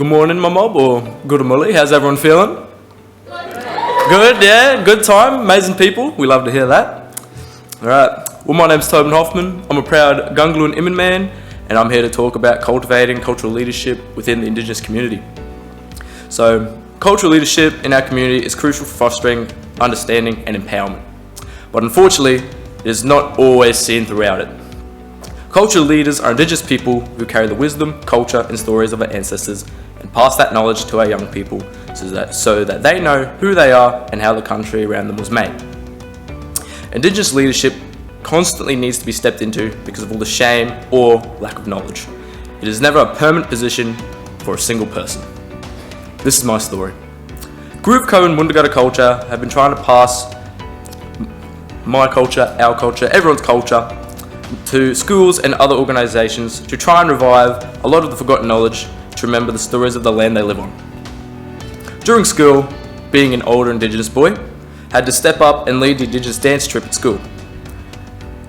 Good morning, my mob, or good mully. How's everyone feeling? Good, yeah, good time. Amazing people. We love to hear that. All right. Well, my name's Tobyn Hoffman. I'm a proud Gungalu and Immin man, and I'm here to talk about cultivating cultural leadership within the Indigenous community. So, cultural leadership in our community is crucial for fostering understanding and empowerment. But unfortunately, it is not always seen throughout it. Cultural leaders are Indigenous people who carry the wisdom, culture, and stories of our ancestors and pass that knowledge to our young people so that they know who they are and how the country around them was made. Indigenous leadership constantly needs to be stepped into because of all the shame or lack of knowledge. It is never a permanent position for a single person. This is my story. Group Co and Wundagara culture have been trying to pass my culture, our culture, everyone's culture to schools and other organisations to try and revive a lot of the forgotten knowledge to remember the stories of the land they live on. During school, being an older Indigenous boy, had to step up and lead the Indigenous dance trip at school.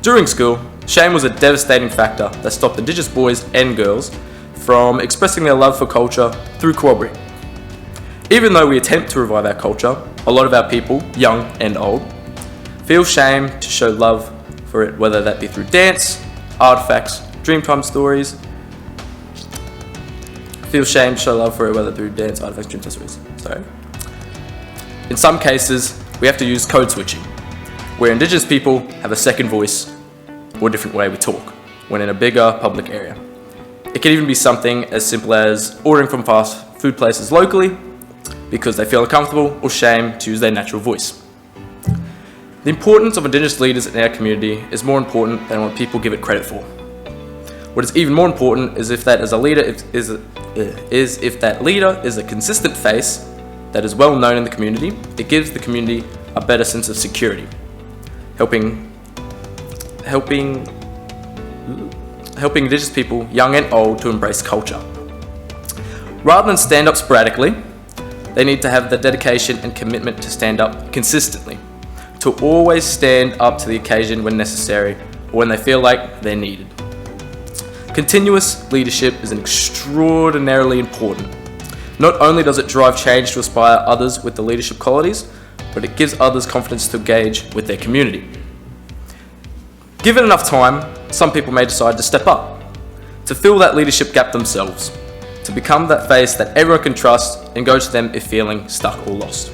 During school, shame was a devastating factor that stopped Indigenous boys and girls from expressing their love for culture through corroboree. Even though we attempt to revive our culture, a lot of our people, young and old, feel shame to show love for it, whether that be through dance, artifacts, dreamtime stories. Feel shame to show love for it, whether through dance, artifacts, dreamtime stories. So, in some cases, we have to use code switching, where Indigenous people have a second voice or a different way we talk when in a bigger public area. It can even be something as simple as ordering from fast food places locally because they feel uncomfortable or shame to use their natural voice. The importance of Indigenous leaders in our community is more important than what people give it credit for. What is even more important is if that leader is a consistent face that is well known in the community. It gives the community a better sense of security, helping Indigenous people, young and old, to embrace culture. Rather than stand up sporadically, they need to have the dedication and commitment to stand up consistently, to always stand up to the occasion when necessary or when they feel like they're needed. Continuous leadership is extraordinarily important. Not only does it drive change to inspire others with the leadership qualities, but it gives others confidence to engage with their community. Given enough time, some people may decide to step up, to fill that leadership gap themselves, to become that face that everyone can trust and go to them if feeling stuck or lost.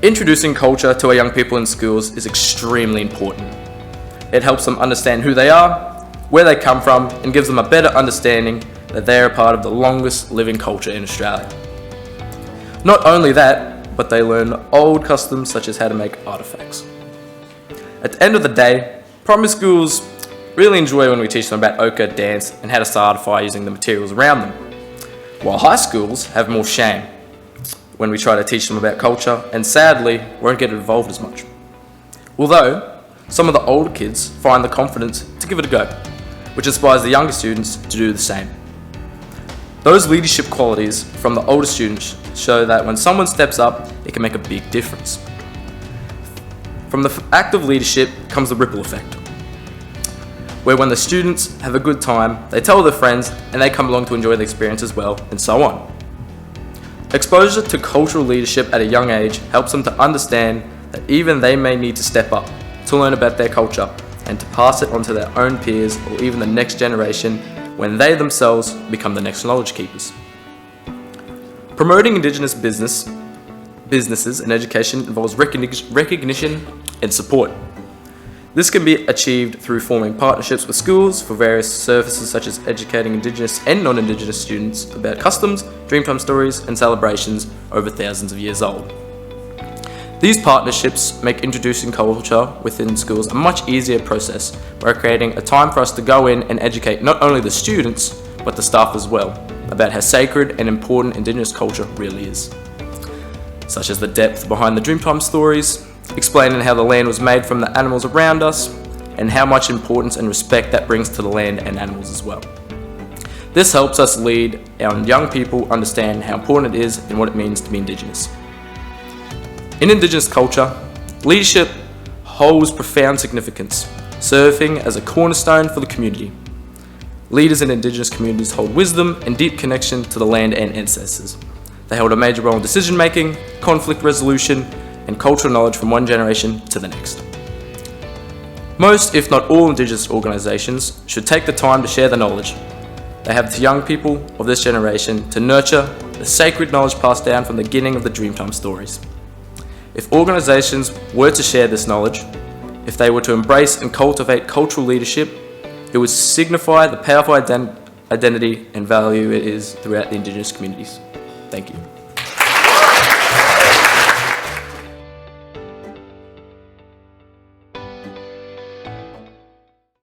Introducing culture to our young people in schools is extremely important. It helps them understand who they are, where they come from, and gives them a better understanding that they are a part of the longest living culture in Australia. Not only that, but they learn old customs such as how to make artifacts. At the end of the day, primary schools really enjoy when we teach them about ochre, dance, and how to start a fire using the materials around them, while high schools have more shame when we try to teach them about culture and sadly won't get involved as much. Although, some of the older kids find the confidence to give it a go, which inspires the younger students to do the same. Those leadership qualities from the older students show that when someone steps up, it can make a big difference. From the act of leadership comes the ripple effect, where when the students have a good time, they tell their friends and they come along to enjoy the experience as well, and so on. Exposure to cultural leadership at a young age helps them to understand that even they may need to step up to learn about their culture and to pass it on to their own peers or even the next generation when they themselves become the next knowledge keepers. Promoting Indigenous businesses and education involves recognition and support. This can be achieved through forming partnerships with schools for various services such as educating Indigenous and non-Indigenous students about customs, dreamtime stories and celebrations over thousands of years old. These partnerships make introducing culture within schools a much easier process by creating a time for us to go in and educate not only the students, but the staff as well, about how sacred and important Indigenous culture really is. Such as the depth behind the Dreamtime stories, explaining how the land was made from the animals around us, and how much importance and respect that brings to the land and animals as well. This helps us lead our young people understand how important it is and what it means to be Indigenous. In Indigenous culture, leadership holds profound significance, serving as a cornerstone for the community. Leaders in Indigenous communities hold wisdom and deep connection to the land and ancestors. They held a major role in decision making, conflict resolution, and cultural knowledge from one generation to the next. Most, if not all, Indigenous organisations should take the time to share the knowledge they have to young people of this generation to nurture the sacred knowledge passed down from the beginning of the Dreamtime stories. If organisations were to share this knowledge, if they were to embrace and cultivate cultural leadership, it would signify the powerful identity and value it is throughout the Indigenous communities. Thank you.